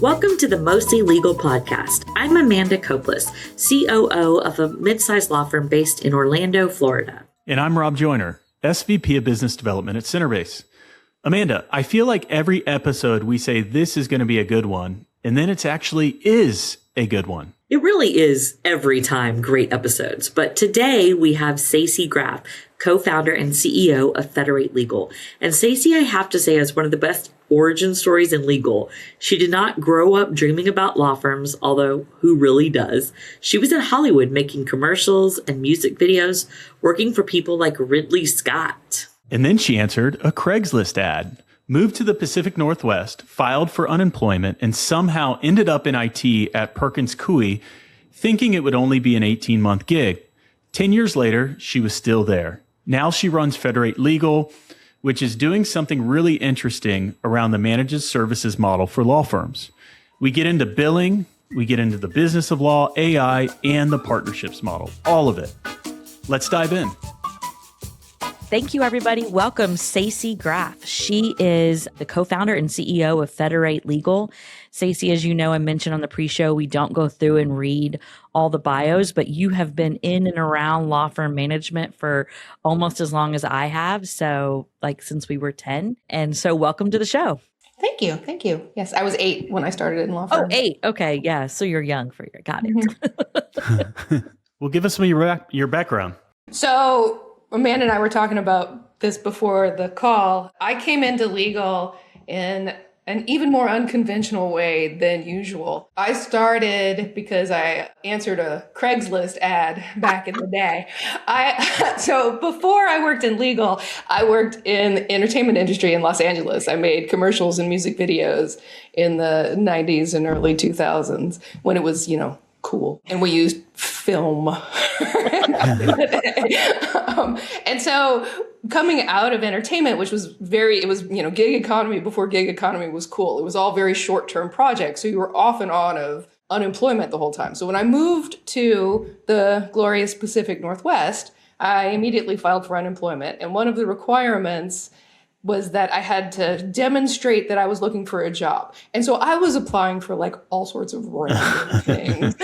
Welcome to the Mostly Legal Podcast. I'm Amanda Copeless, COO of a mid-sized law firm based in Orlando, Florida. And I'm Rob Joyner, SVP of Business Development at Centerbase. Amanda, I feel like every episode we say this is going to be a good one, and then it actually is a good one. It really is every time great episodes. But today we have Stacey Graff, co-founder and CEO of Federate Legal. And Stacey, I have to say, has one of the best origin stories in legal. She did not grow up dreaming about law firms, although who really does? She was in Hollywood making commercials and music videos, working for people like Ridley Scott. And then she answered a Craigslist ad, moved to the Pacific Northwest, filed for unemployment, and somehow ended up in IT at Perkins Coie, thinking it would only be an 18-month gig. 10 years later, she was still there. Now she runs Federate Legal, which is doing something really interesting around the managed services model for law firms. We get into billing, we get into the business of law, AI, and the partnerships model, all of it. Let's dive in. Thank you, everybody. Welcome, Stacey Graff. She is the co-founder and CEO of Federate Legal. Stacey, as you know, I mentioned on the pre-show, we don't go through and read all the bios, but you have been in and around law firm management for almost as long as I have. So since we were 10. And so welcome to the show. Thank you. Thank you. Yes, I was 8 when I started in law firm. Oh, 8. Okay. Yeah. So you're young for your, got it. Mm-hmm. Well, give us some of your background. So Amanda and I were talking about this before the call. I came into legal in an even more unconventional way than usual. I started because I answered a Craigslist ad back in the day. So before I worked in legal, I worked in the entertainment industry in Los Angeles. I made commercials and music videos in the 90s and early 2000s when it was, cool. And we used film. And so coming out of entertainment, which was gig economy before gig economy was cool. It was all very short-term projects. So you were off and on of unemployment the whole time. So when I moved to the glorious Pacific Northwest, I immediately filed for unemployment. And one of the requirements was that I had to demonstrate that I was looking for a job. And so I was applying for all sorts of random things.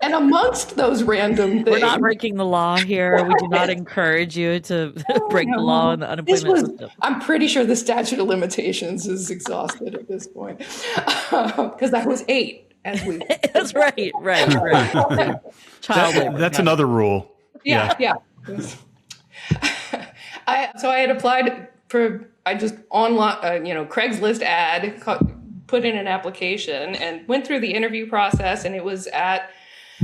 And amongst those random things... We're not breaking the law here. We do not encourage you to break the law in the unemployment system. I'm pretty sure the statute of limitations is exhausted at this point. Because I was 8 as we... That's right. Child labor. That's another rule. Yeah. So I had applied for, online, Craigslist ad, put in an application and went through the interview process. And it was at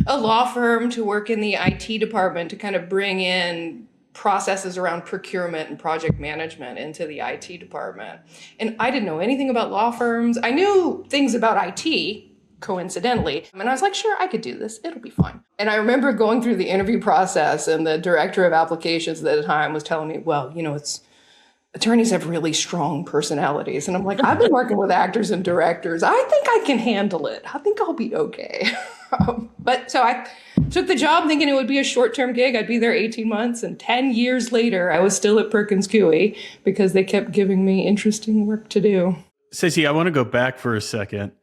a law firm to work in the IT department to kind of bring in processes around procurement and project management into the IT department. And I didn't know anything about law firms. I knew things about IT, coincidentally. And I was like, sure, I could do this. It'll be fine. And I remember going through the interview process and the director of applications at the time was telling me, well, attorneys have really strong personalities. And I'm like, I've been working with actors and directors. I think I can handle it. I think I'll be okay. But so I took the job thinking it would be a short-term gig. I'd be there 18 months. And 10 years later, I was still at Perkins Coie because they kept giving me interesting work to do. Stacey, I want to go back for a second.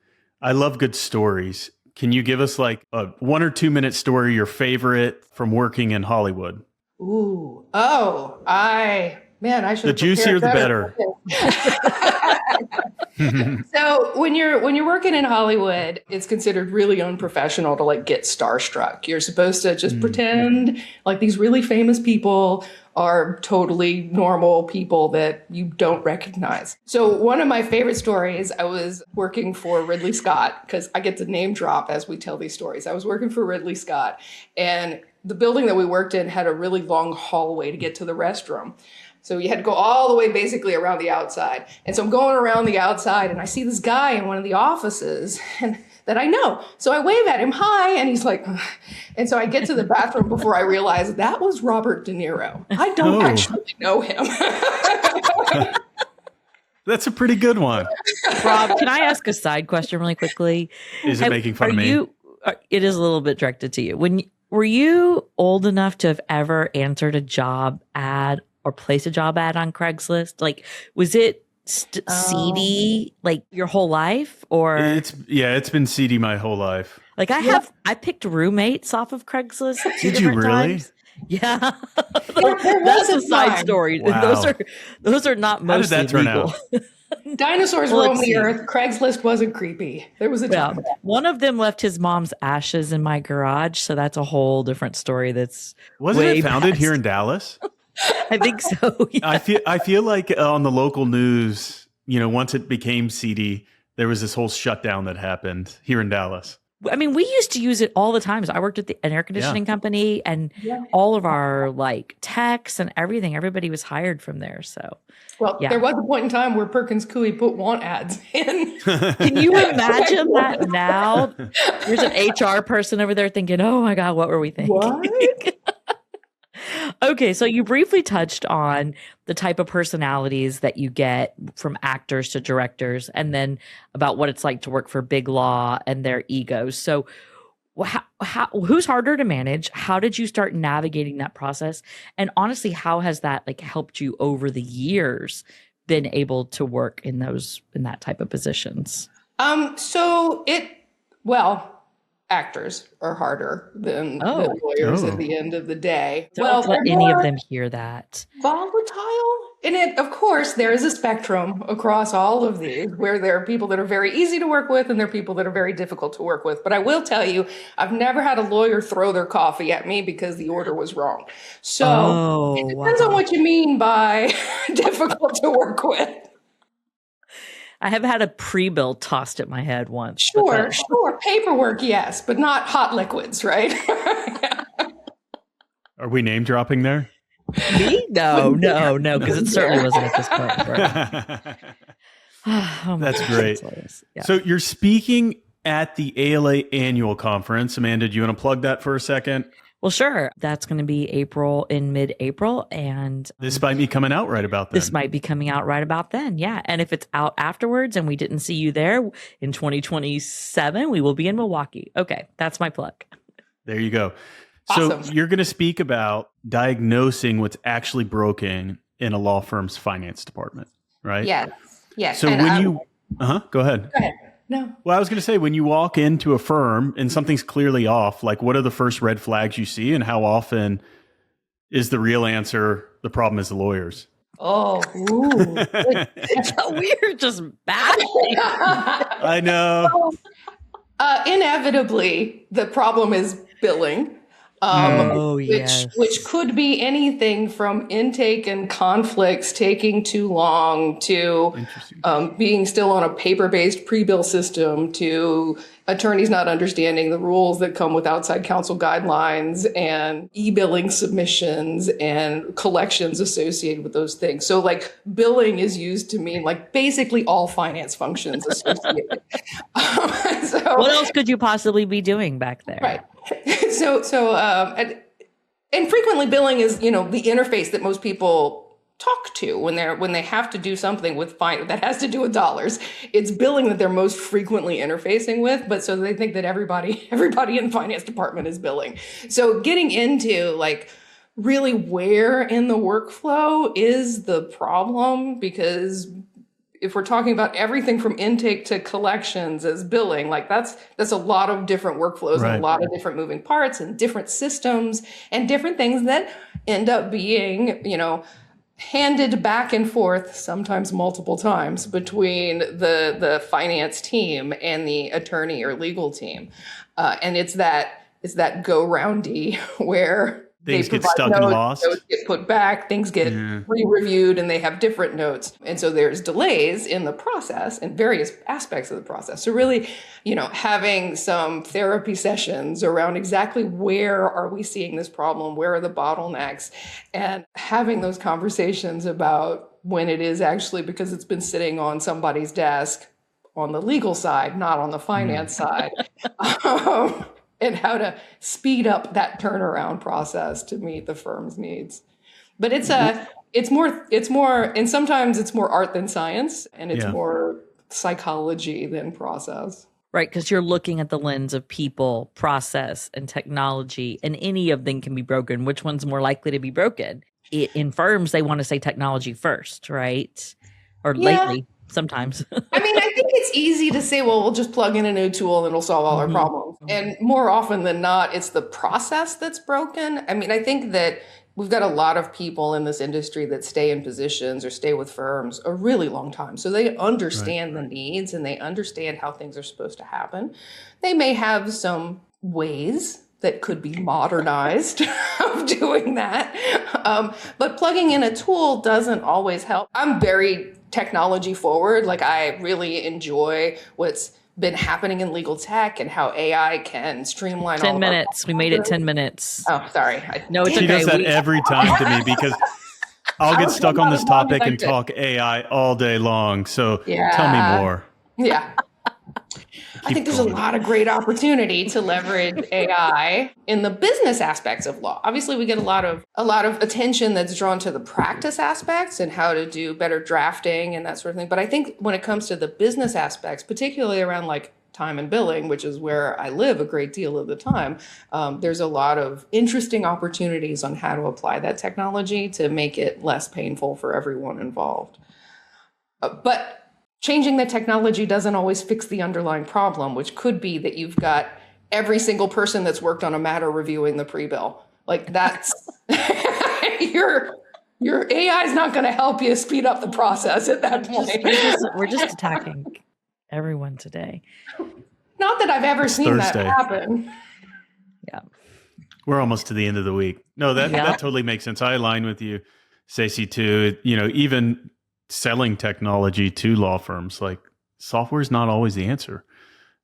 I love good stories. Can you give us a 1 or 2 minute story, your favorite from working in Hollywood? Ooh. Oh, I should. The juicier, the better. So when you're working in Hollywood, it's considered really unprofessional to get starstruck. You're supposed to just pretend like these really famous people are totally normal people that you don't recognize. So one of my favorite stories, I was working for Ridley Scott, because I get to name drop as we tell these stories. I was working for Ridley Scott, and the building that we worked in had a really long hallway to get to the restroom. So you had to go all the way basically around the outside. And so I'm going around the outside and I see this guy in one of the offices that I know. So I wave at him, hi, and he's like, ugh. And so I get to the bathroom before I realize that was Robert De Niro. I don't actually know him. That's a pretty good one. Rob, can I ask a side question really quickly? Is it making fun of me? It is a little bit directed to you. Were you old enough to have ever answered a job ad or placed a job ad on Craigslist? Was it seedy like your whole life, or It's been seedy my whole life. like I picked roommates off of Craigslist. Did you really? Times. Yeah. There That's was a a side time. story. Wow. Those are not How did mostly that turn legal. out? Dinosaurs Well, roamed let's the see. earth. Craigslist wasn't creepy. There was a Well, time. one of them left his mom's ashes in my garage, so that's a whole different story. That's Wasn't way it founded past- here in Dallas? I think so. Yeah. I feel like on the local news, once it became seedy, there was this whole shutdown that happened here in Dallas. I mean, we used to use it all the time. So I worked at an air conditioning company, and all of our like techs and everything, everybody was hired from there. So, Well, there was a point in time where Perkins Coie put want ads in. can you imagine that now? There's an HR person over there thinking, oh my God, what were we thinking? What? Okay, so you briefly touched on the type of personalities that you get from actors to directors, and then about what it's like to work for big law and their egos. So, who's harder to manage? How did you start navigating that process? And honestly, how has that like helped you over the years been able to work in that type of positions? Actors are harder than lawyers at the end of the day. Don't let any of them hear that. Volatile. And of course, there is a spectrum across all of these where there are people that are very easy to work with and there are people that are very difficult to work with. But I will tell you, I've never had a lawyer throw their coffee at me because the order was wrong. So it depends on what you mean by difficult to work with. I have had a pre-bill tossed at my head once. Sure. Paperwork, yes, but not hot liquids, right? Are we name dropping there? Me? No, because it certainly wasn't at this point. Right? That's great. Yeah. So you're speaking at the ALA annual conference. Amanda, do you want to plug that for a second? Well, sure. That's going to be in mid-April. And this might be coming out right about then. This might be coming out right about then. Yeah. And if it's out afterwards and we didn't see you there in 2027, we will be in Milwaukee. Okay. That's my plug. There you go. Awesome. So you're going to speak about diagnosing what's actually broken in a law firm's finance department, right? Yes. So and when you, go ahead. Go ahead. No. Well, I was going to say, when you walk into a firm and something's clearly off, like what are the first red flags you see, and how often is the real answer the problem is the lawyers? Oh, we're just bad. I know. Inevitably, the problem is billing. Which could be anything from intake and conflicts taking too long to being still on a paper-based pre-bill system to attorneys not understanding the rules that come with outside counsel guidelines and e-billing submissions and collections associated with those things. So like billing is used to mean like basically all finance functions associated. What else could you possibly be doing back there? Right. And frequently billing is, the interface that most people talk to when they have to do something with that has to do with dollars. It's billing that they're most frequently interfacing with, but so they think that everybody in the finance department is billing. So getting into like really where in the workflow is the problem, because if we're talking about everything from intake to collections as billing, like that's a lot of different workflows and a lot of different moving parts and different systems and different things that end up being, handed back and forth, sometimes multiple times, between the finance team and the attorney or legal team. And it's that go roundy where things get stuck and lost. Notes get put back, things get re-reviewed, and they have different notes. And so there's delays in the process and various aspects of the process. So really, having some therapy sessions around exactly where are we seeing this problem, where are the bottlenecks, and having those conversations about when it is actually because it's been sitting on somebody's desk on the legal side, not on the finance side. And how to speed up that turnaround process to meet the firm's needs. But it's more, and sometimes it's more art than science, and it's more psychology than process. Right, because you're looking at the lens of people, process, and technology, and any of them can be broken. Which one's more likely to be broken? In firms, they want to say technology first, right? or Yeah. lately sometimes. I mean, I think it's easy to say, well, we'll just plug in a new tool and it'll solve all our problems. And more often than not, it's the process that's broken. I mean, I think that we've got a lot of people in this industry that stay in positions or stay with firms a really long time. So they understand the needs and they understand how things are supposed to happen. They may have some ways that could be modernized of doing that. But plugging in a tool doesn't always help. I'm very technology forward. Like, I really enjoy what's been happening in legal tech and how AI can streamline 10 all minutes. We made it 10 minutes. Oh, sorry. No, it's She okay. does that every time to me because I'll get stuck on this topic and talk AI all day long. So tell me more. Yeah. I think there's a lot of great opportunity to leverage AI in the business aspects of law. Obviously, we get a lot of attention that's drawn to the practice aspects and how to do better drafting and that sort of thing. But I think when it comes to the business aspects, particularly around like time and billing, which is where I live a great deal of the time, there's a lot of interesting opportunities on how to apply that technology to make it less painful for everyone involved. But changing the technology doesn't always fix the underlying problem, which could be that you've got every single person that's worked on a matter reviewing the pre-bill. Like, that's your AI is not going to help you speed up the process at that point. We're just attacking everyone today. Not that I've ever seen Thursday. that happen. Yeah. We're almost to the end of the week. No, that totally makes sense. I align with you, Stacey, too. You know, even selling technology to law firms, like, software is not always the answer.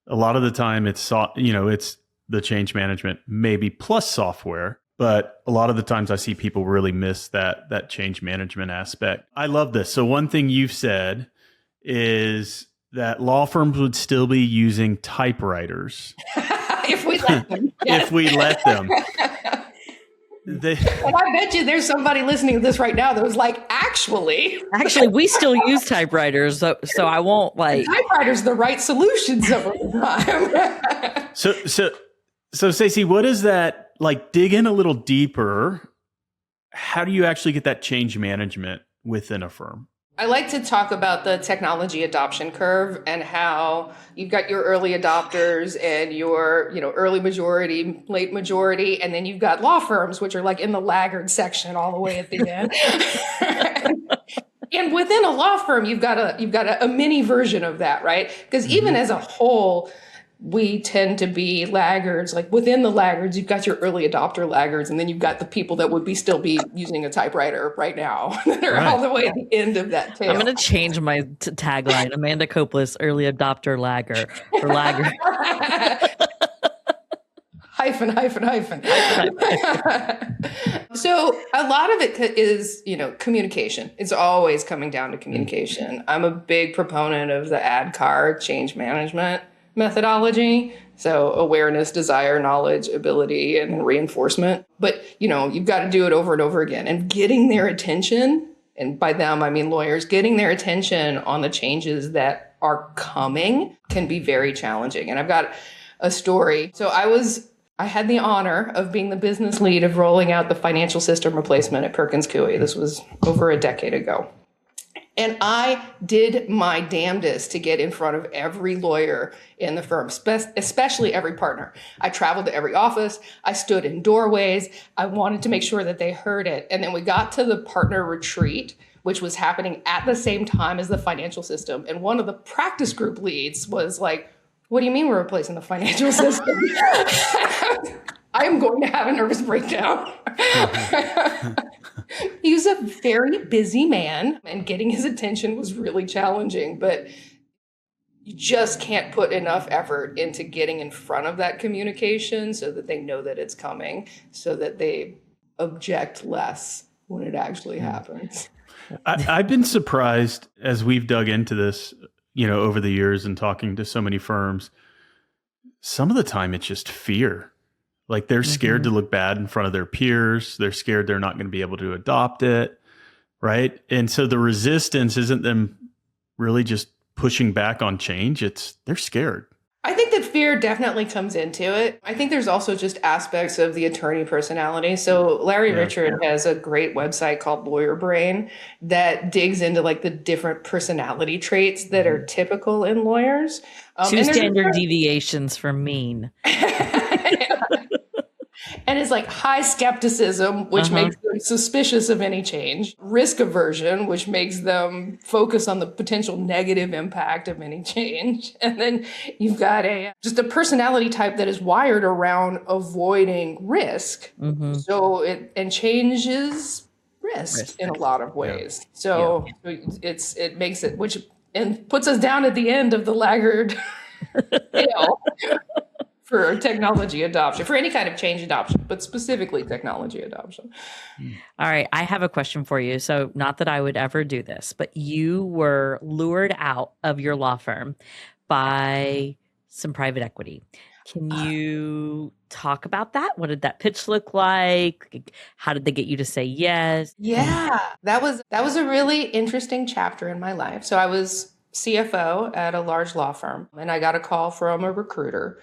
A lot of the time it's the change management maybe plus software, but a lot of the times I see people really miss that change management aspect. I love this. So one thing you've said is that law firms would still be using typewriters If we let them. if we let them. And I bet you there's somebody listening to this right now that was like, actually, we still use typewriters, so I won't like. Typewriter's the right solution some of the time. So Stacey, what is that like? Dig in a little deeper. How do you actually get that change management within a firm? I like to talk about the technology adoption curve and how you've got your early adopters and your, early majority, late majority, and then you've got law firms, which are like in the laggard section all the way at the end. And within a law firm, you've got a mini version of that, right? Because even as a whole, we tend to be laggards. Like, within the laggards, you've got your early adopter laggards, and then you've got the people that would still be using a typewriter right now that are all the way at the end of that tail. I'm going to change my tagline: Amanda Copless, early adopter lagger or lagger. hyphen. So a lot of it is, communication. It's always coming down to communication. I'm a big proponent of the ADKAR change management methodology. So awareness, desire, knowledge, ability, and reinforcement. But, you've got to do it over and over again. And getting their attention, and by them, I mean lawyers, getting their attention on the changes that are coming can be very challenging. And I've got a story. So I had the honor of being the business lead of rolling out the financial system replacement at Perkins Coie. This was over a decade ago. And I did my damnedest to get in front of every lawyer in the firm, especially every partner. I traveled to every office. I stood in doorways. I wanted to make sure that they heard it. And then we got to the partner retreat, which was happening at the same time as the financial system. And one of the practice group leads was like, "What do you mean we're replacing the financial system?" I am going to have a nervous breakdown. He was a very busy man, and getting his attention was really challenging, but you just can't put enough effort into getting in front of that communication so that they know that it's coming, so that they object less when it actually happens. I've been surprised as we've dug into this, over the years and talking to so many firms. Some of the time it's just fear. Like, they're scared to look bad in front of their peers. They're scared they're not going to be able to adopt it, right? And so the resistance isn't them really just pushing back on change. They're scared. I think that fear fear definitely comes into it. I think there's also just aspects of the attorney personality. So Larry Richard has a great website called Lawyer Brain that digs into like the different personality traits that are typical in lawyers. Two standard deviations from mean. And it's like high skepticism, which makes them suspicious of any change. Risk aversion, which makes them focus on the potential negative impact of any change. And then you've got just a personality type that is wired around avoiding risk. So it changes risk in a lot of ways. So it makes it, which and puts us down at the end of the laggard scale. For technology adoption, for any kind of change adoption, but specifically technology adoption. All right. I have a question for you. So not that I would ever do this, but you were lured out of your law firm by some private equity. Can you talk about that? What did that pitch look like? How did they get you to say yes? Yeah, that was a really interesting chapter in my life. So I was CFO at a large law firm, and I got a call from a recruiter.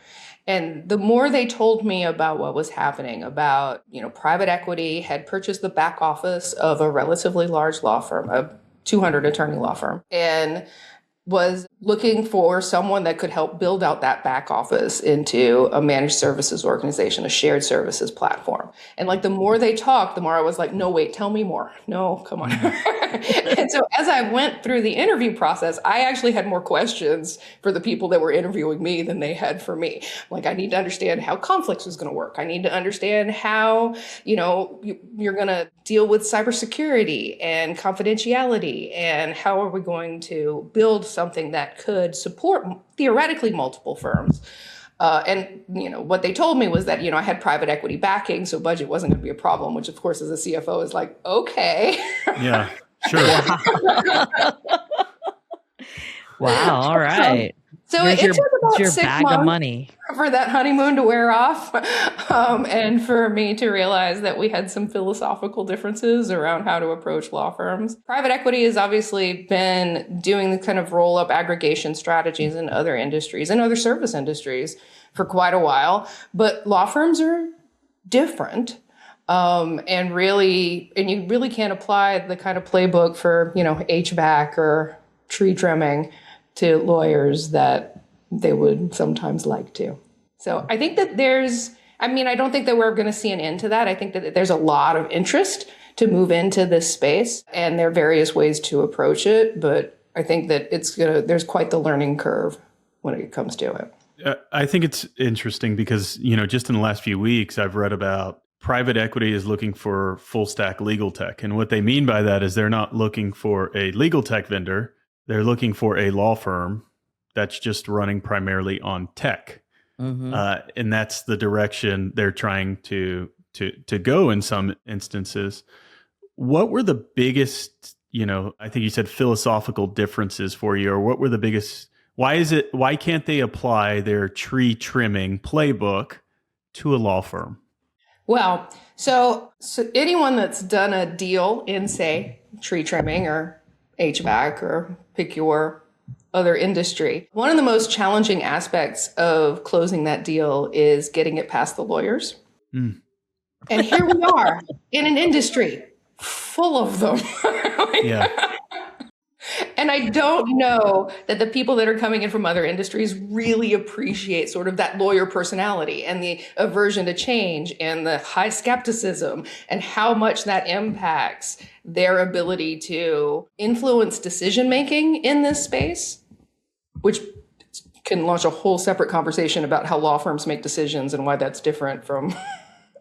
And the more they told me about what was happening, about, private equity had purchased the back office of a relatively large law firm, a 200 attorney law firm, and was looking for someone that could help build out that back office into a managed services organization, a shared services platform. And like the more they talked, the more I was like, no, wait, tell me more. No, come on. And so as I went through the interview process, I actually had more questions for the people that were interviewing me than they had for me. Like, I need to understand how conflicts was going to work. I need to understand how, you're going to deal with cybersecurity and confidentiality, and how are we going to build something that could support theoretically multiple firms. And what they told me was that, I had private equity backing, so budget wasn't going to be a problem, which of course as a CFO is like, okay. Yeah, sure. Wow. All right. So it took about your 6 bag months of money for that honeymoon to wear off, and for me to realize that we had some philosophical differences around how to approach law firms. Private equity has obviously been doing the kind of roll-up aggregation strategies in other industries and other service industries for quite a while, but law firms are different. And you really can't apply the kind of playbook for, HVAC or tree trimming to lawyers that they would sometimes like to. So I think that I don't think that we're going to see an end to that. I think that there's a lot of interest to move into this space, and there are various ways to approach it. But I think that there's quite the learning curve when it comes to it. I think it's interesting because, just in the last few weeks, I've read about private equity is looking for full stack legal tech. And what they mean by that is they're not looking for a legal tech vendor. They're looking for a law firm that's just running primarily on tech. And that's the direction they're trying to go in some instances. What were the biggest, I think you said philosophical differences for you, or what were the biggest, why can't they apply their tree trimming playbook to a law firm? Well, so anyone that's done a deal in, say, tree trimming or HVAC or pick your other industry, one of the most challenging aspects of closing that deal is getting it past the lawyers. And here we are in an industry full of them. Yeah. And I don't know that the people that are coming in from other industries really appreciate sort of that lawyer personality and the aversion to change and the high skepticism and how much that impacts their ability to influence decision-making in this space, which can launch a whole separate conversation about how law firms make decisions and why that's different from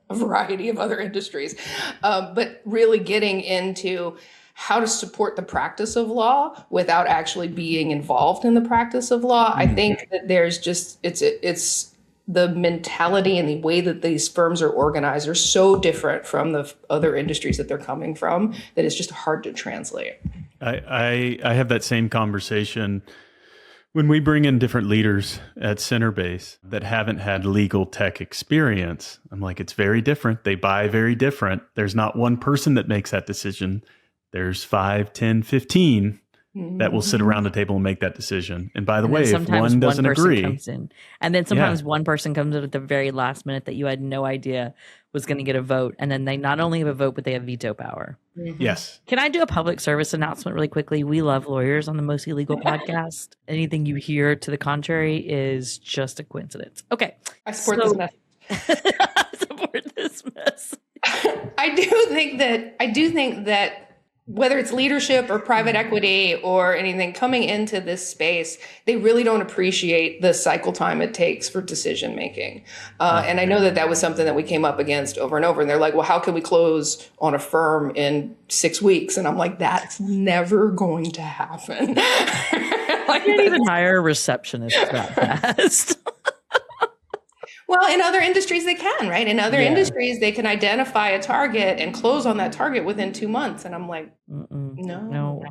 a variety of other industries. But really getting into how to support the practice of law without actually being involved in the practice of law. I think that there's just, it's the mentality and the way that these firms are organized are so different from the other industries that they're coming from that it's just hard to translate. I have that same conversation when we bring in different leaders at Centerbase that haven't had legal tech experience. I'm like, it's very different. They buy very different. There's not one person that makes that decision. There's 5, 10, 15 that will sit around the table and make that decision. And by the And way, then if sometimes one doesn't person agree, comes in. And then sometimes one person comes in at the very last minute that you had no idea was going to get a vote. And then they not only have a vote, but they have veto power. yes. Can I do a public service announcement really quickly? We love lawyers on the Mostly Legal podcast. Anything you hear to the contrary is just a coincidence. Okay. I support this message. I support this mess. I do think that whether it's leadership or private equity or anything coming into this space, they really don't appreciate the cycle time it takes for decision making. And I know that was something that we came up against over and over. And they're like, well, how can we close on a firm in 6 weeks? And I'm like, that's never going to happen. I can't even hire a receptionist that fast. Well, in other industries, they can, right? In other industries, they can identify a target and close on that target within 2 months. And I'm like, no.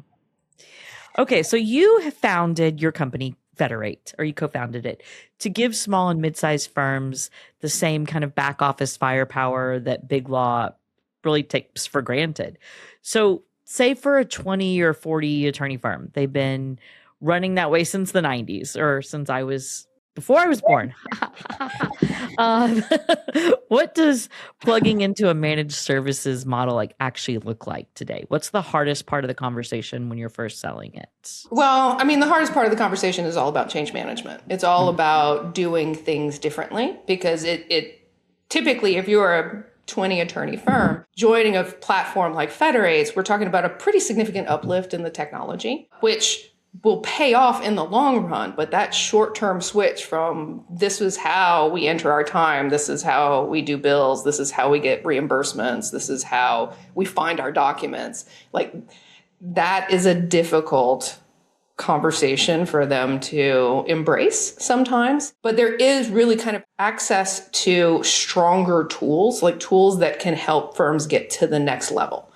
Okay, so you have founded your company, Federate, or you co-founded it, to give small and mid-sized firms the same kind of back office firepower that big law really takes for granted. So say for a 20 or 40 attorney firm, they've been running that way since the 90s, or since before I was born. What does plugging into a managed services model actually look like today? What's the hardest part of the conversation when you're first selling it? Well, I mean, the hardest part of the conversation is all about change management. It's all about doing things differently, because it typically, if you're a 20 attorney firm, joining a platform like Federate's, we're talking about a pretty significant uplift in the technology, which will pay off in the long run. But that short-term switch from this is how we enter our time, this is how we do bills, this is how we get reimbursements, this is how we find our documents, that is a difficult conversation for them to embrace sometimes. But there is really kind of access to stronger tools, like tools that can help firms get to the next level.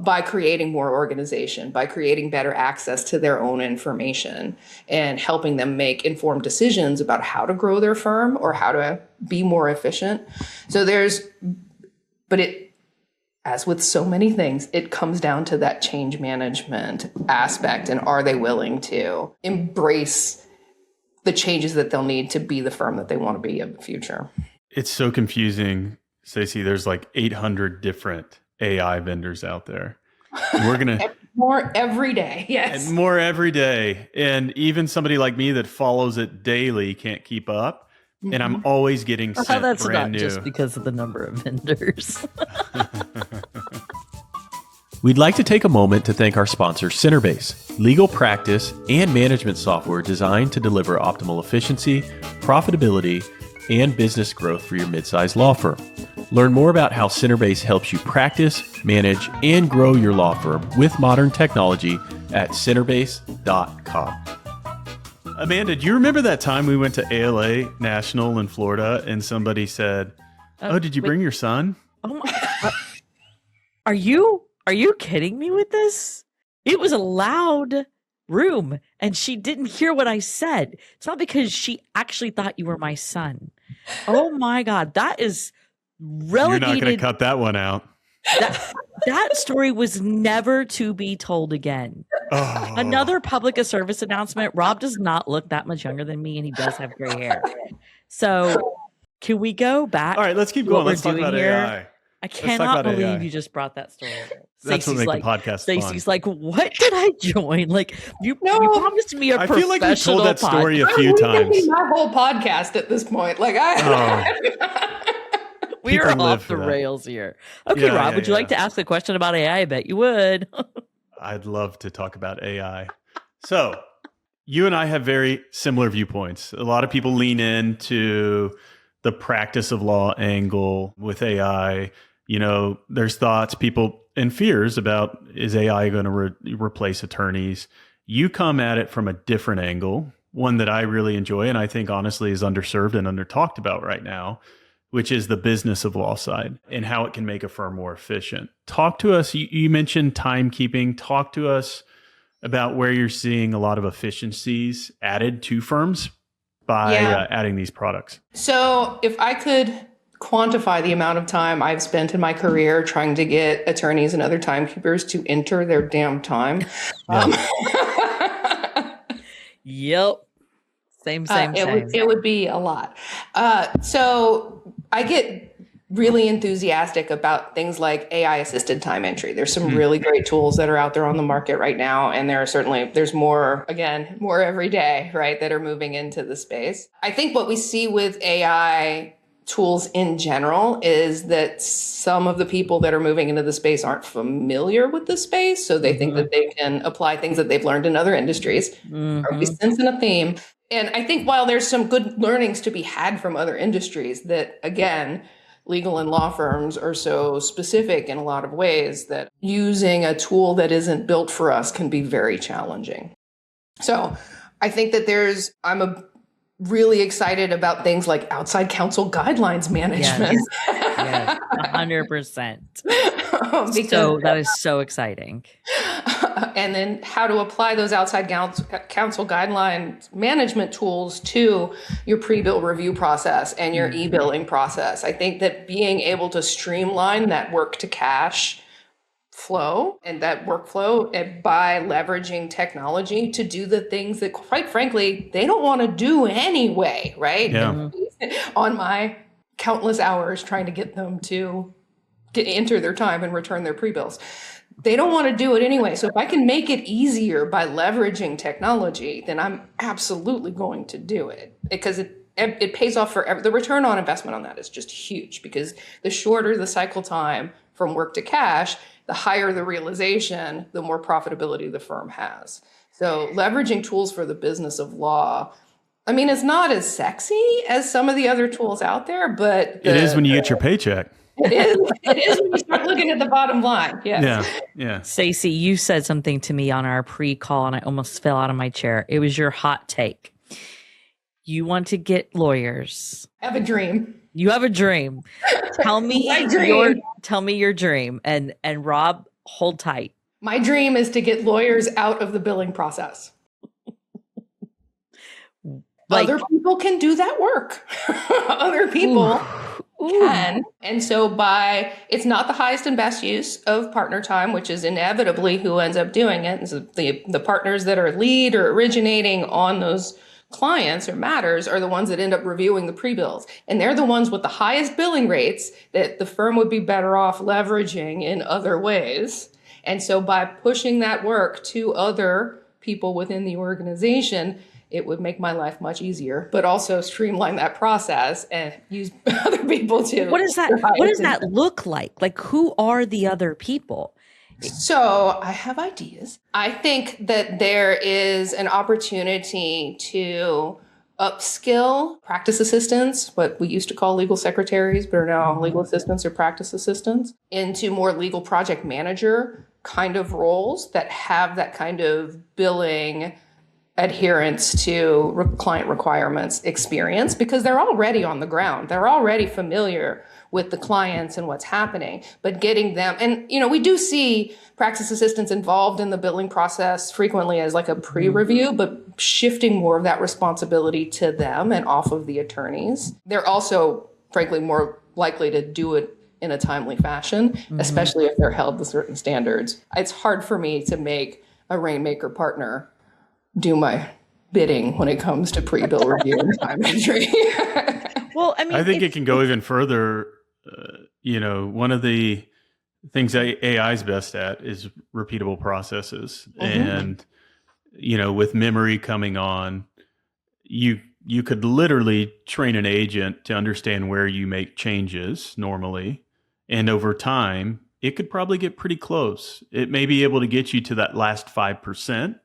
By creating more organization, by creating better access to their own information, and helping them make informed decisions about how to grow their firm or how to be more efficient. So as with so many things, it comes down to that change management aspect. And are they willing to embrace the changes that they'll need to be the firm that they want to be in the future? It's so confusing, Stacey. There's 800 different AI vendors out there. We're going to more every day. Yes. And more every day. And even somebody like me that follows it daily can't keep up. Mm-hmm. And I'm always getting sent that's brand not new. Just because of the number of vendors. We'd like to take a moment to thank our sponsor, Centerbase, legal practice and management software designed to deliver optimal efficiency, profitability, and business growth for your mid-sized law firm. Learn more about how Centerbase helps you practice, manage, and grow your law firm with modern technology at centerbase.com. Amanda, do you remember that time we went to ALA National in Florida and somebody said, did you bring your son? Oh my! Are you kidding me with this? It was a loud room and she didn't hear what I said. It's not because she actually thought you were my son. Oh my God, that is relegated. You're not going to cut that one out. That story was never to be told again. Oh. Another public service announcement. Rob does not look that much younger than me, and he does have gray hair. So can we go back? All right, let's keep going. Let's talk about here? AI. I cannot believe AI. You just brought that story up. That's what makes the podcast Stacey's fun. like, what did I join? You promised me a I professional feel like we told that story podcast. a few times. My whole podcast at this point. We are People live off for the that. rails here. Okay, Rob, would you like to ask a question about AI? I bet you would. I'd love to talk about AI. So you and I have very similar viewpoints. A lot of people lean into the practice of law angle with AI. There's thoughts, people, and fears about, is AI going to replace attorneys? You come at it from a different angle, one that I really enjoy and I think honestly is underserved and under-talked about right now, which is the business of law side and how it can make a firm more efficient. Talk to us. You mentioned timekeeping. Talk to us about where you're seeing a lot of efficiencies added to firms by adding these products. So if I could quantify the amount of time I've spent in my career trying to get attorneys and other timekeepers to enter their damn time. Yep. Same. It would be a lot. So I get really enthusiastic about things like AI assisted time entry. There's some really great tools that are out there on the market right now. And there's more every day, right, that are moving into the space. I think what we see with AI tools in general is that some of the people that are moving into the space aren't familiar with the space. So they think that they can apply things that they've learned in other industries. Are we sensing a theme? And I think while there's some good learnings to be had from other industries, that again, legal and law firms are so specific in a lot of ways that using a tool that isn't built for us can be very challenging. So I think that I'm really excited about things like outside counsel guidelines management. Yes, 100%. Because, so that is so exciting. And then how to apply those outside counsel guideline management tools to your pre-bill review process and your e-billing process. I think that being able to streamline that work to cash flow and that workflow by leveraging technology to do the things that, quite frankly, they don't want to do anyway, right? Yeah. On my countless hours trying to get them to enter their time and return their pre-bills. They don't want to do it anyway. So if I can make it easier by leveraging technology, then I'm absolutely going to do it, because it pays off for the return on investment on that is just huge, because the shorter the cycle time from work to cash, the higher the realization, the more profitability the firm has. So leveraging tools for the business of law, I mean, it's not as sexy as some of the other tools out there, but it is when you get your paycheck. It is when you start looking at the bottom line. Yes. Yeah. Stacey, you said something to me on our pre-call and I almost fell out of my chair. It was your hot take. You want to get lawyers. I have a dream. You have a dream. Tell me your dream. And Rob, hold tight. My dream is to get lawyers out of the billing process. Other people can do that work. Other people can. And so it's not the highest and best use of partner time, which is inevitably who ends up doing it. And so the partners that are lead or originating on those clients or matters are the ones that end up reviewing the pre-bills. And they're the ones with the highest billing rates that the firm would be better off leveraging in other ways. And so by pushing that work to other people within the organization, it would make my life much easier, but also streamline that process and use other people to. What does that look like? Like, who are the other people? So I have ideas. I think that there is an opportunity to upskill practice assistants, what we used to call legal secretaries, but are now legal assistants or practice assistants, into more legal project manager kind of roles that have that kind of billing adherence to client requirements experience, because they're already on the ground. They're already familiar with the clients and what's happening, but getting them, and we do see practice assistants involved in the billing process frequently as like a pre-review, but shifting more of that responsibility to them and off of the attorneys. They're also, frankly, more likely to do it in a timely fashion, especially if they're held to certain standards. It's hard for me to make a rainmaker partner do my bidding when it comes to pre-bill review and time entry. Well, I mean, I think it can go even further. One of the things AI is best at is repeatable processes. And, with memory coming on, you could literally train an agent to understand where you make changes normally. And over time, it could probably get pretty close. It may be able to get you to that last 5%.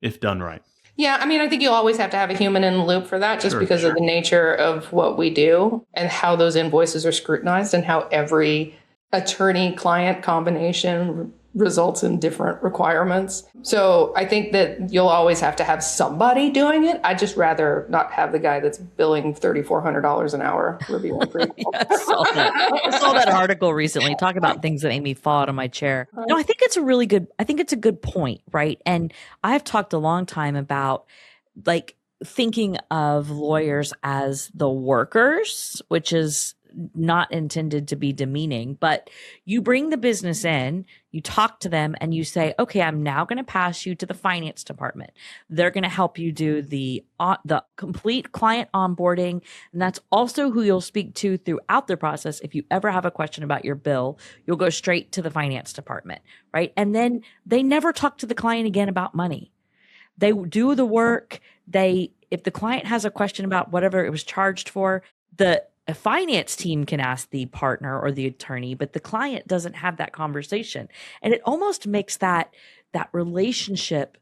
If done right. Yeah, I mean, I think you always have to have a human in the loop for that, just because of the nature of what we do and how those invoices are scrutinized and how every attorney-client combination results in different requirements. So I think that you'll always have to have somebody doing it. I'd just rather not have the guy that's billing $3,400 an hour reviewing pre-bill. I saw that article recently talking about things that made me fall out of my chair. No, I think it's a good point, right? And I've talked a long time about like thinking of lawyers as the workers, which is not intended to be demeaning, but you bring the business in, you talk to them and you say, okay, I'm now going to pass you to the finance department. They're going to help you do the complete client onboarding. And that's also who you'll speak to throughout the process. If you ever have a question about your bill, you'll go straight to the finance department, right? And then they never talk to the client again about money. They do the work. If the client has a question about whatever it was charged for, a finance team can ask the partner or the attorney, but the client doesn't have that conversation. And it almost makes that relationship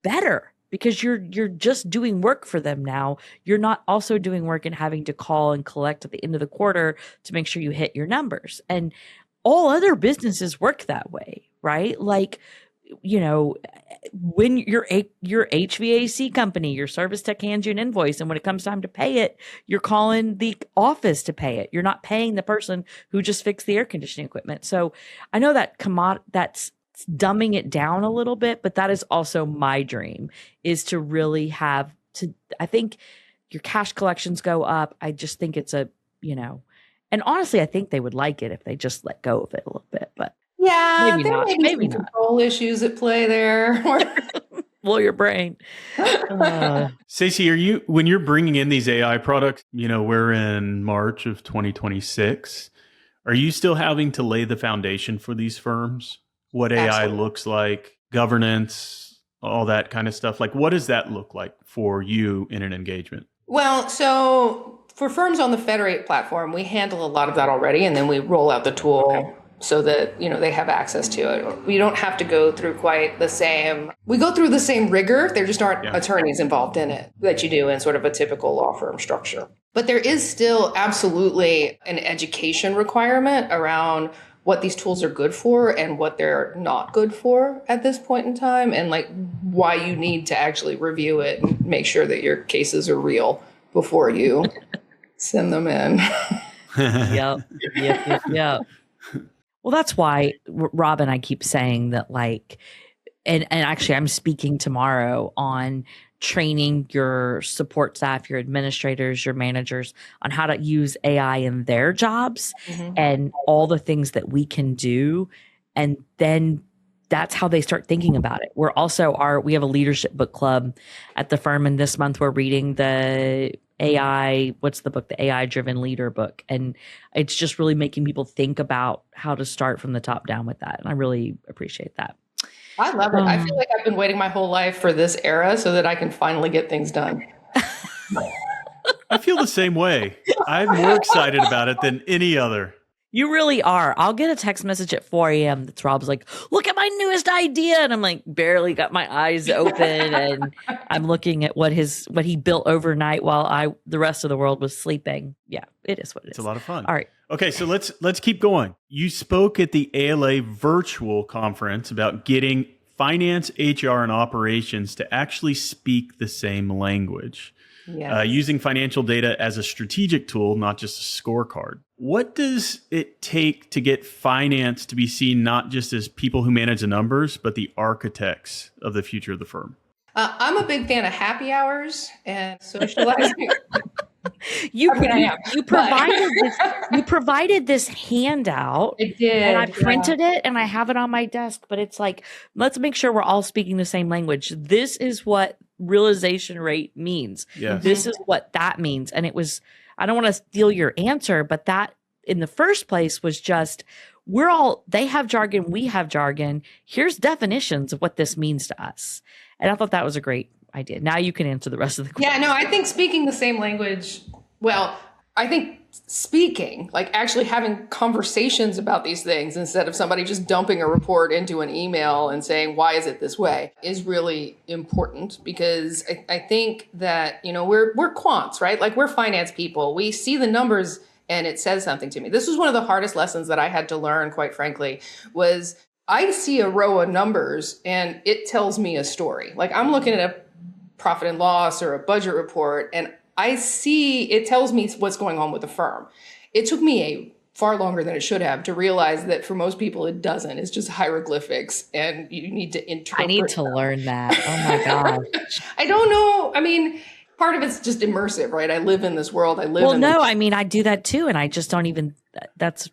better because you're just doing work for them now. You're not also doing work and having to call and collect at the end of the quarter to make sure you hit your numbers. And all other businesses work that way, right? Like, when your HVAC company, your service tech hands you an invoice, and when it comes time to pay it, you're calling the office to pay it. You're not paying the person who just fixed the air conditioning equipment. So I know that that's dumbing it down a little bit, but that is also my dream, is to really I think your cash collections go up. I just think it's and honestly, I think they would like it if they just let go of it a little bit, but yeah, maybe there not. may be Maybe some not. control issues at play there. Blow your brain. Stacey, when you're bringing in these AI products, we're in March of 2026. Are you still having to lay the foundation for these firms? What AI Absolutely. looks like, governance, all that kind of stuff? Like, what does that look like for you in an engagement? Well, so for firms on the Federate platform, we handle a lot of that already, and then we roll out the tool so that, they have access to it. We don't have to go through quite the same. We go through the same rigor. There just aren't attorneys involved in it that you do in sort of a typical law firm structure. But there is still absolutely an education requirement around what these tools are good for and what they're not good for at this point in time, and like why you need to actually review it and make sure that your cases are real before you send them in. Yep. Well, that's why Rob and I keep saying that, and actually I'm speaking tomorrow on training your support staff, your administrators, your managers on how to use AI in their jobs and all the things that we can do. And then that's how they start thinking about it. We have a leadership book club at the firm, and this month we're reading the AI, what's the book? The AI Driven Leader book. And it's just really making people think about how to start from the top down with that. And I really appreciate that. I love it. I feel like I've been waiting my whole life for this era so that I can finally get things done. I feel the same way. I'm more excited about it than any other. You really are. I'll get a text message at 4 a.m. that's Rob's like, look at my newest idea. And I'm like, barely got my eyes open. And I'm looking at what he built overnight while the rest of the world was sleeping. Yeah, it is what it is. It's a lot of fun. All right. Okay, so let's keep going. You spoke at the ALA virtual conference about getting finance, HR, and operations to actually speak the same language. Yes. Using financial data as a strategic tool, not just a scorecard. What does it take to get finance to be seen not just as people who manage the numbers, but the architects of the future of the firm? I'm a big fan of happy hours and socializing. You I provided this handout. did. And I printed it and I have it on my desk, but it's like, let's make sure we're all speaking the same language. This is what realization rate means. Yes. This is what that means. And it was, I don't want to steal your answer, but that in the first place was just, they have jargon, we have jargon. Here's definitions of what this means to us. And I thought that was a great idea. Now you can answer the rest of the question. Yeah, no, I think speaking the same language, I think speaking, like actually having conversations about these things instead of somebody just dumping a report into an email and saying, why is it this way, is really important, because I think that, we're quants, right? Like, we're finance people. We see the numbers and it says something to me. This was one of the hardest lessons that I had to learn, quite frankly, was I see a row of numbers and it tells me a story. Like, I'm looking at a profit and loss or a budget report, and it tells me what's going on with the firm. It took me far longer than it should have to realize that for most people, it doesn't. It's just hieroglyphics and you need to interpret. I need to learn that. Oh my gosh. I don't know. I mean, part of it's just immersive, right? I live in this world. I mean, I do that too. And I just don't even,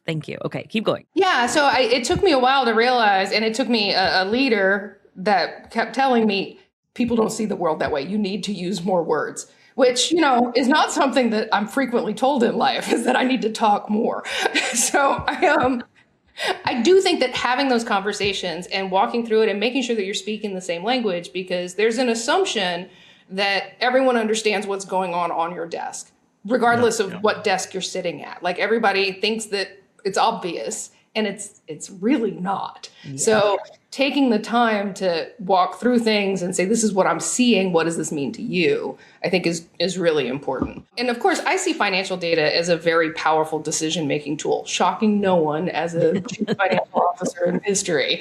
thank you. Okay, keep going. Yeah. So it took me a while to realize, and it took me a leader that kept telling me, people don't see the world that way. You need to use more words, which, is not something that I'm frequently told in life, is that I need to talk more. So I do think that having those conversations and walking through it and making sure that you're speaking the same language, because there's an assumption that everyone understands what's going on your desk, regardless of what desk you're sitting at. Like, everybody thinks that it's obvious, and it's really not. Yeah. So taking the time to walk through things and say, this is what I'm seeing, what does this mean to you, I think is really important. And of course, I see financial data as a very powerful decision-making tool, shocking no one as a chief financial officer in history.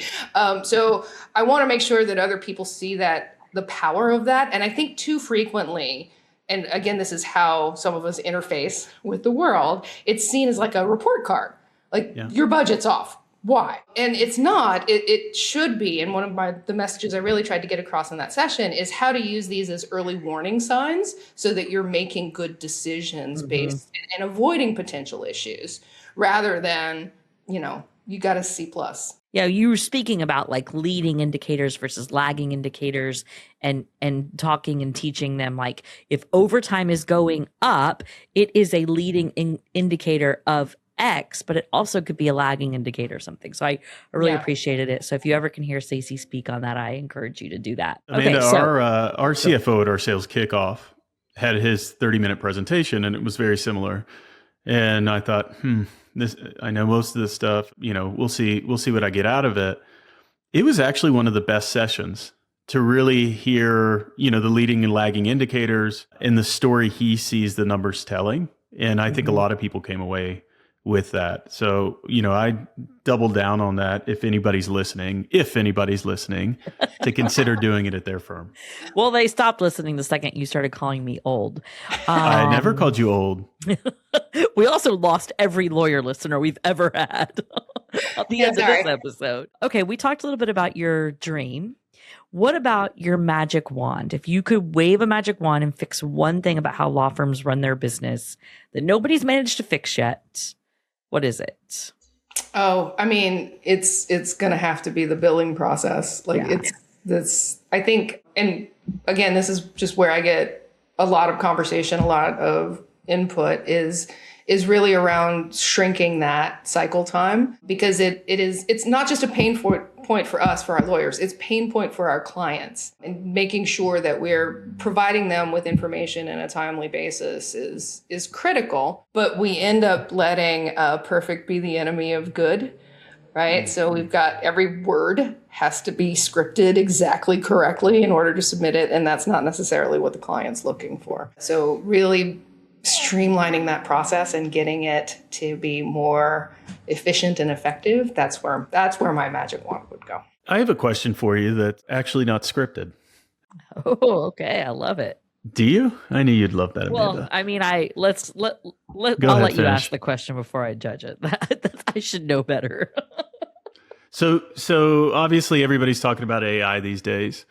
So I want to make sure that other people see that, the power of that. And I think too frequently, and again, this is how some of us interface with the world, it's seen as like a report card. Like, your budget's off. Why? And it's not. It should be. And one of the messages I really tried to get across in that session is how to use these as early warning signs so that you're making good decisions based and avoiding potential issues, rather than, you got a C+. Yeah, you were speaking about like leading indicators versus lagging indicators, and talking and teaching them, like, if overtime is going up, it is a leading indicator of X, but it also could be a lagging indicator or something. So I really appreciated it. So if you ever can hear Stacey speak on that, I encourage you to do that. Amanda, our CFO at our sales kickoff had his 30-minute presentation, and it was very similar. And I thought, I know most of this stuff, we'll see what I get out of it. It was actually one of the best sessions to really hear, the leading and lagging indicators and the story he sees the numbers telling. And I think a lot of people came away with that. So, I double down on that if anybody's listening, to consider doing it at their firm. Well, they stopped listening the second you started calling me old. I never called you old. We also lost every lawyer listener we've ever had at the end of this episode. Okay, we talked a little bit about your dream. What about your magic wand? If you could wave a magic wand and fix one thing about how law firms run their business that nobody's managed to fix yet, what is it? Oh, I mean, it's going to have to be the billing process. Like, I think, and again, this is just where I get a lot of conversation, a lot of input is really around shrinking that cycle time, because it's not just a pain point for us, for our lawyers, it's pain point for our clients, and making sure that we're providing them with information in a timely basis is critical. But we end up letting perfect be the enemy of good, right? So we've got every word has to be scripted exactly correctly in order to submit it, and that's not necessarily what the client's looking for. So really streamlining that process and getting it to be more efficient and effective, that's where my magic wand would go. I have a question for you that's actually not scripted. Oh, okay. I love it. Do you? I knew you'd love that, Amanda. Well, I mean, I'll let you ask the question before I judge it. I should know better. So obviously everybody's talking about AI these days.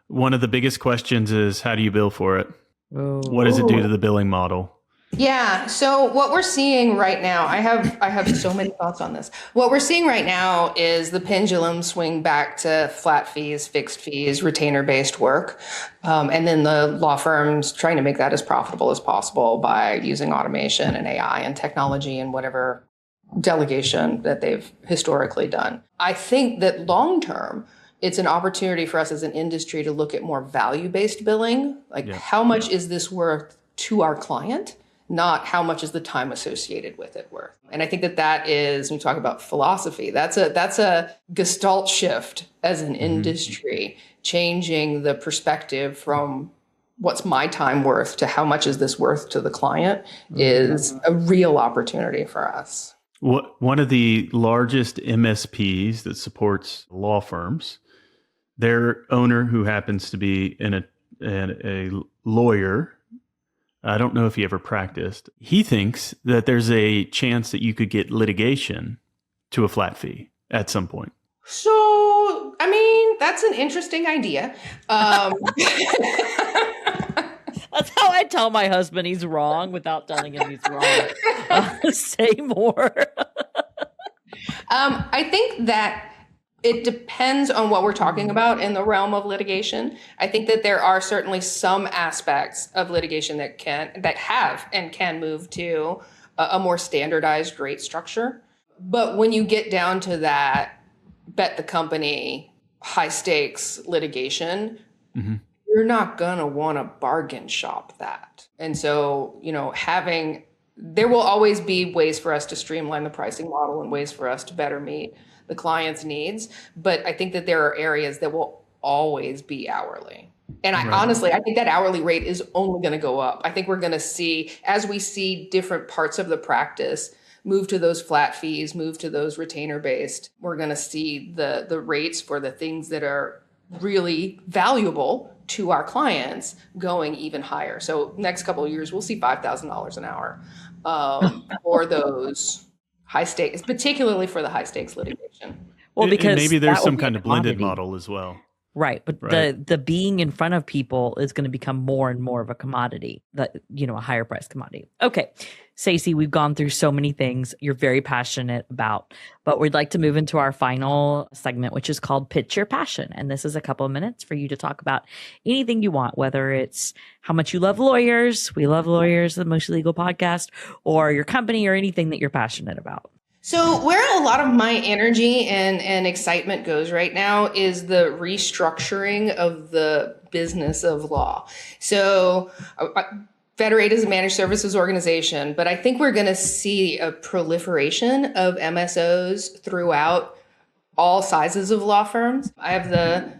One of the biggest questions is, how do you bill for it? Oh. What does it do to the billing model? Yeah. So what we're seeing right now, I have so many thoughts on this. What we're seeing right now is the pendulum swing back to flat fees, fixed fees, retainer-based work. And then the law firms trying to make that as profitable as possible by using automation and AI and technology and whatever delegation that they've historically done. I think that long-term, it's an opportunity for us as an industry to look at more value-based billing. Like, how much is this worth to our client? Not how much is the time associated with it worth. And I think that is, when we talk about philosophy, that's a gestalt shift as an industry, changing the perspective from what's my time worth to how much is this worth to the client is a real opportunity for us. One of the largest MSPs that supports law firms, their owner, who happens to be a lawyer, I don't know if he ever practiced, he thinks that there's a chance that you could get litigation to a flat fee at some point. So, I mean, that's an interesting idea. I That's how I tell my husband he's wrong without telling him he's wrong. Say more. I think that it depends on what we're talking about in the realm of litigation. I think that there are certainly some aspects of litigation that can move to a more standardized rate structure. But when you get down to that, bet the company, high stakes litigation, you're not going to want to bargain shop that. And so, there will always be ways for us to streamline the pricing model and ways for us to better meet the client's needs. But I think that there are areas that will always be hourly. And honestly, I think that hourly rate is only going to go up. I think we're going to see, as we see different parts of the practice move to those flat fees, move to those retainer-based, we're going to see the rates for the things that are really valuable to our clients going even higher. So next couple of years, we'll see $5,000 an hour for those high stakes, particularly for the high stakes litigation. Well, because maybe there's some kind of blended model as well. Right. But the being in front of people is going to become more and more of a commodity, a higher price commodity. Okay. Stacey, we've gone through so many things you're very passionate about, but we'd like to move into our final segment, which is called Pitch Your Passion. And this is a couple of minutes for you to talk about anything you want, whether it's how much you love lawyers, we love lawyers, the Mostly Legal podcast, or your company or anything that you're passionate about. So where a lot of my energy and excitement goes right now is the restructuring of the business of law. So Federate is a managed services organization, but I think we're going to see a proliferation of MSOs throughout all sizes of law firms. I have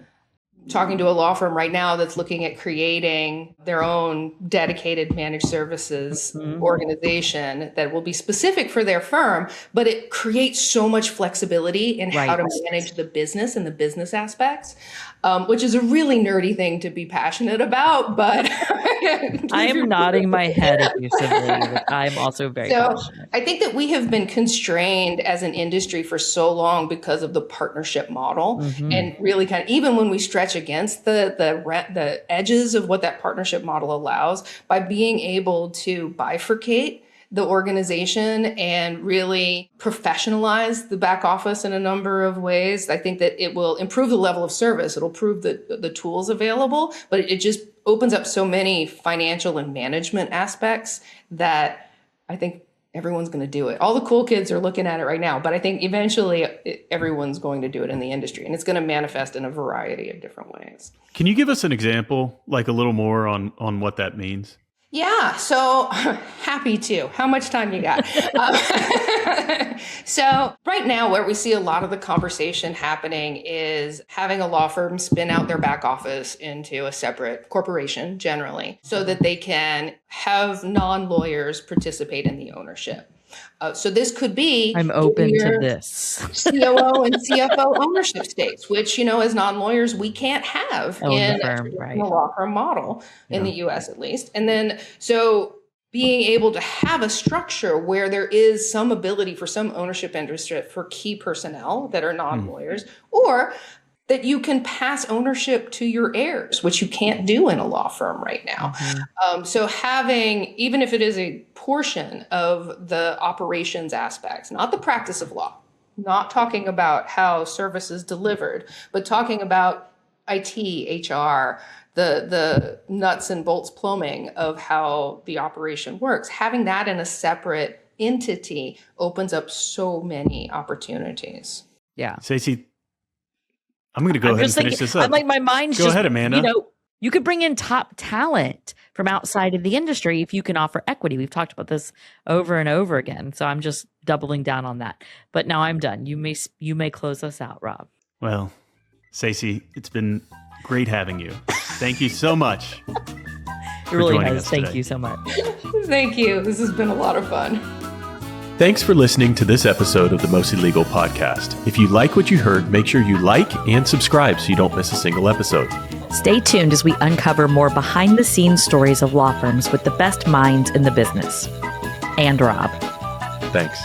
talking to a law firm right now that's looking at creating their own dedicated managed services organization that will be specific for their firm, but it creates so much flexibility in how to manage the business and the business aspects, which is a really nerdy thing to be passionate about, but I am nodding my head effusively. I'm also very passionate. I think that we have been constrained as an industry for so long because of the partnership model, and really kind of, even when we stretch against the edges of what that partnership model allows, by being able to bifurcate the organization and really professionalize the back office in a number of ways, I think that it will improve the level of service. It'll improve the tools available, but it just opens up so many financial and management aspects that I think everyone's going to do it. All the cool kids are looking at it right now, but I think eventually everyone's going to do it in the industry, and it's going to manifest in a variety of different ways. Can you give us an example, like a little more on what that means? Yeah, so happy to. How much time you got? So right now, where we see a lot of the conversation happening is having a law firm spin out their back office into a separate corporation, generally, so that they can have non-lawyers participate in the ownership. So this could be I'm open to this. COO and CFO ownership stakes, which, as non-lawyers, we can't have in a law firm model in the US at least. And then so being able to have a structure where there is some ability for some ownership interest for key personnel that are non-lawyers, or that you can pass ownership to your heirs, which you can't do in a law firm right now. So having, even if it is a portion of the operations aspects, not the practice of law, not talking about how service is delivered, but talking about IT, HR, the nuts and bolts plumbing of how the operation works, having that in a separate entity opens up so many opportunities. Yeah. Stacey, I'm going to go ahead and finish this up. I'm like, my mind's go ahead, Amanda. You could bring in top talent from outside of the industry if you can offer equity. We've talked about this over and over again. So I'm just doubling down on that. But now I'm done. You may close us out, Rob. Well, Stacey, it's been great having you. Thank you so much. It really has. Thank you so much. Thank you. This has been a lot of fun. Thanks for listening to this episode of the Mostly Legal podcast. If you like what you heard, make sure you like and subscribe so you don't miss a single episode. Stay tuned as we uncover more behind-the-scenes stories of law firms with the best minds in the business. And Rob. Thanks.